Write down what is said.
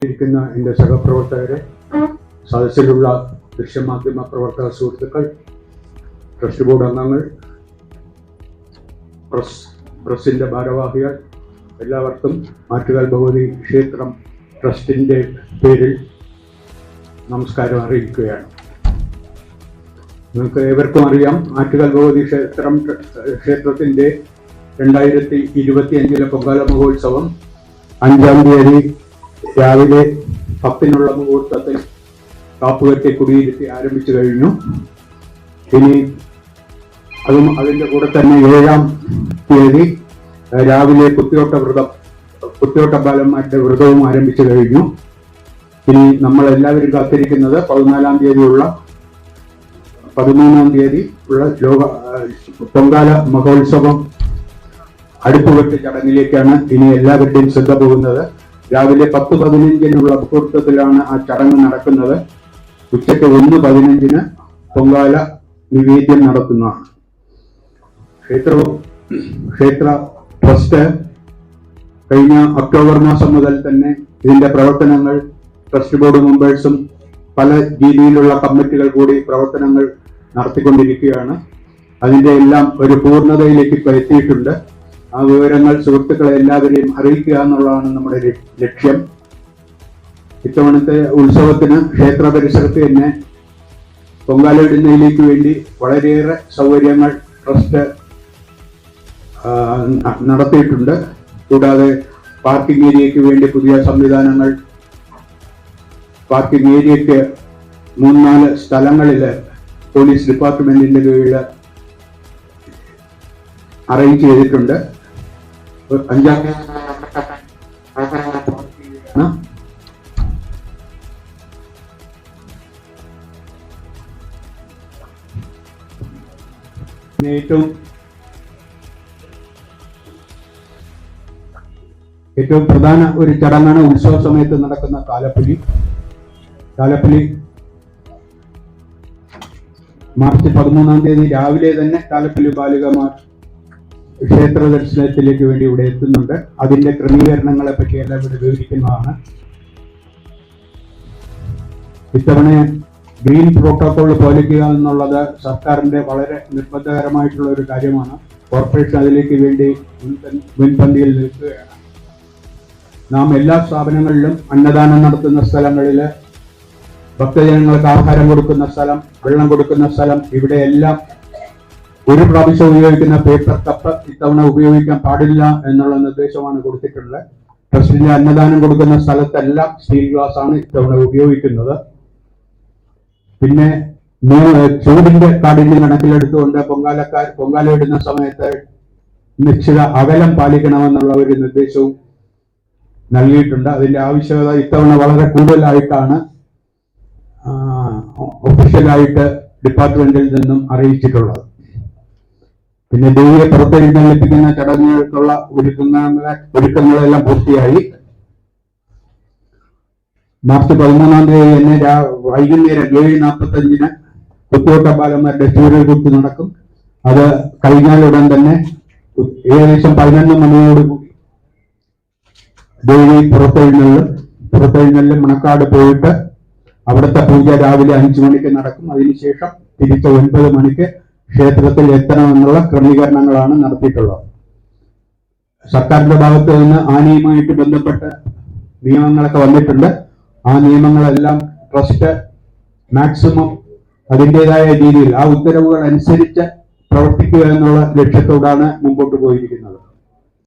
ഇരിക്കുന്ന എൻ്റെ സഹപ്രവർത്തകരെ, സദസ്സിലുള്ള ദൃശ്യമാധ്യമ പ്രവർത്തക സുഹൃത്തുക്കൾ, ട്രസ്റ്റ് ബോർഡ് അംഗങ്ങൾ, പ്രസിന്റെ ഭാരവാഹികൾ, എല്ലാവർക്കും ആറ്റുകാൽ ഭഗവതി ക്ഷേത്രം ട്രസ്റ്റിൻ്റെ പേരിൽ നമസ്കാരം അറിയിക്കുകയാണ്. നിങ്ങൾക്ക് ഏവർക്കും അറിയാം, ആറ്റുകാൽ ഭഗവതി ക്ഷേത്രത്തിൻ്റെ 2025 പൊങ്കാല മഹോത്സവം 5-ാം തീയതി രാവിലെ 10-നുള്ള മുഹൂർത്തത്തിൽ കാപ്പുകെട്ടി കുടിയിരുത്തി ആരംഭിച്ചു കഴിഞ്ഞു. ഇനി അതിൻ്റെ കൂടെ തന്നെ 7-ാം തീയതി രാവിലെ കുത്തിയോട്ട ബാലന്മാരുടെ വ്രതവും ആരംഭിച്ചു കഴിഞ്ഞു. ഇനി നമ്മൾ എല്ലാവരും കാത്തിരിക്കുന്നത് 14-ാം തീയതിയുള്ള 13-ാം തീയതി ഉള്ള പൊങ്കാല മഹോത്സവം അടുപ്പുകെട്ട് ചടങ്ങിലേക്കാണ് ഇനി എല്ലാവരുടെയും ശ്രദ്ധ പോകുന്നത്. രാവിലെ 10:15 മുഹൂർത്തത്തിലാണ് ആ ചടങ്ങ് നടക്കുന്നത്. ഉച്ചയ്ക്ക് 1:15 പൊങ്കാല നിവേദ്യം നടത്തുന്നതാണ്. ക്ഷേത്ര ട്രസ്റ്റ് കഴിഞ്ഞ ഒക്ടോബർ മാസം മുതൽ തന്നെ ഇതിന്റെ പ്രവർത്തനങ്ങൾ ട്രസ്റ്റ് ബോർഡ് മെമ്പേഴ്സും പല രീതിയിലുള്ള കമ്മിറ്റികൾ കൂടി പ്രവർത്തനങ്ങൾ നടത്തിക്കൊണ്ടിരിക്കുകയാണ്. അതിന്റെ എല്ലാം ഒരു പൂർണ്ണതയിലേക്ക് ഇപ്പോൾ എത്തിയിട്ടുണ്ട്. ആ വിവരങ്ങൾ സുഹൃത്തുക്കളെ എല്ലാവരെയും അറിയിക്കുക എന്നുള്ളതാണ് നമ്മുടെ ലക്ഷ്യം. ഇത്തവണത്തെ ഉത്സവത്തിന് ക്ഷേത്ര പരിസരത്ത് തന്നെ പൊങ്കാല ഇടുന്നതിലേക്ക് വേണ്ടി വളരെയേറെ സൗകര്യങ്ങൾ ട്രസ്റ്റ് നടത്തിയിട്ടുണ്ട്. കൂടാതെ പാർക്കിംഗ് ഏരിയയ്ക്ക് വേണ്ടി പുതിയ സംവിധാനങ്ങൾ, പാർക്കിംഗ് ഏരിയയ്ക്ക് 3-4 സ്ഥലങ്ങളിൽ പോലീസ് ഡിപ്പാർട്ട്മെന്റിന്റെ കീഴിൽ അറേഞ്ച് ചെയ്തിട്ടുണ്ട്. 5-ാം ഏറ്റവും പ്രധാന ഒരു ചടങ്ങാണ് ഉത്സവ സമയത്ത് നടക്കുന്ന താലപ്പൊലി. മാർച്ച് 13-ാം തീയതി രാവിലെ തന്നെ താലപ്പൊലി ബാലികമാർ ക്ഷേത്ര ദർശനത്തിലേക്ക് വേണ്ടി ഇവിടെ എത്തുന്നുണ്ട്. അതിന്റെ ക്രമീകരണങ്ങളെ പറ്റി എല്ലാം ഇവിടെ വിവരിക്കുന്നതാണ്. ഇത്തവണ ഗ്രീൻ പ്രോട്ടോകോൾ പാലിക്കുക എന്നുള്ളത് സർക്കാരിന്റെ വളരെ നിർബന്ധകരമായിട്ടുള്ള ഒരു കാര്യമാണ്. കോർപ്പറേഷൻ അതിലേക്ക് വേണ്ടി മുൻപന്തിയിൽ നിൽക്കുകയാണ്. നാം എല്ലാ സ്ഥാപനങ്ങളിലും അന്നദാനം നടത്തുന്ന സ്ഥലങ്ങളിൽ, ഭക്തജനങ്ങൾക്ക് ആഹാരം കൊടുക്കുന്ന സ്ഥലം, വെള്ളം കൊടുക്കുന്ന സ്ഥലം, ഇവിടെയെല്ലാം ഒരു പ്രാവശ്യം ഉപയോഗിക്കുന്ന പേപ്പർ കപ്പ് ഇത്തവണ ഉപയോഗിക്കാൻ പാടില്ല എന്നുള്ള നിർദ്ദേശമാണ് കൊടുത്തിട്ടുള്ളത്. ട്രസ്റ്റിന്റെ അന്നദാനം കൊടുക്കുന്ന സ്ഥലത്തെല്ലാം സ്റ്റീൽ ഗ്ലാസ് ആണ് ഇത്തവണ ഉപയോഗിക്കുന്നത്. പിന്നെ ചൂടിന്റെ കാഠിന്യം കണക്കിലെടുത്തുകൊണ്ട് പൊങ്കാല ഇടുന്ന സമയത്ത് നിശ്ചിത അകലം പാലിക്കണമെന്നുള്ള ഒരു നിർദ്ദേശവും നൽകിയിട്ടുണ്ട്. അതിന്റെ ആവശ്യകത ഇത്തവണ വളരെ കൂടുതലായിട്ടാണ് ഒഫീഷ്യലായിട്ട് ഡിപ്പാർട്ട്മെന്റിൽ നിന്നും അറിയിച്ചിട്ടുള്ളത്. പിന്നെ ദേവിയെ പുറത്തെഴുന്നള്ളിപ്പിക്കുന്ന ചടങ്ങുകൾക്കുള്ള ഒരുക്കങ്ങളെല്ലാം പൂർത്തിയായി. മാർച്ച് 13-ാം തീയതി തന്നെ വൈകുന്നേരം 7:45 കുത്തിയോട്ട ബാലന്മാരുടെ ചൂരൽകുത്ത് നടക്കും. അത് കഴിഞ്ഞാലുടൻ തന്നെ ഏകദേശം 11 മണിയോടുകൂടി ദേവി പുറത്തെഴുന്നള്ളും. മണക്കാട് പോയിട്ട് അവിടുത്തെ പൂജ രാവിലെ 5 മണിക്ക് നടക്കും. അതിനുശേഷം തിരിച്ച് 9 മണിക്ക് ക്ഷേത്രത്തിൽ എത്തണമെന്നുള്ള ക്രമീകരണങ്ങളാണ് നടത്തിയിട്ടുള്ളത്. സർക്കാരിന്റെ ഭാഗത്ത് നിന്ന് ആനയുമായിട്ട് ബന്ധപ്പെട്ട നിയമങ്ങളൊക്കെ വന്നിട്ടുണ്ട്. ആ നിയമങ്ങളെല്ലാം ട്രസ്റ്റ് മാക്സിമം അതിൻ്റെതായ രീതിയിൽ ആ ഉത്തരവുകൾ അനുസരിച്ച് പ്രവർത്തിക്കുക എന്നുള്ള ലക്ഷ്യത്തോടാണ് മുമ്പോട്ട് പോയിരിക്കുന്നത്.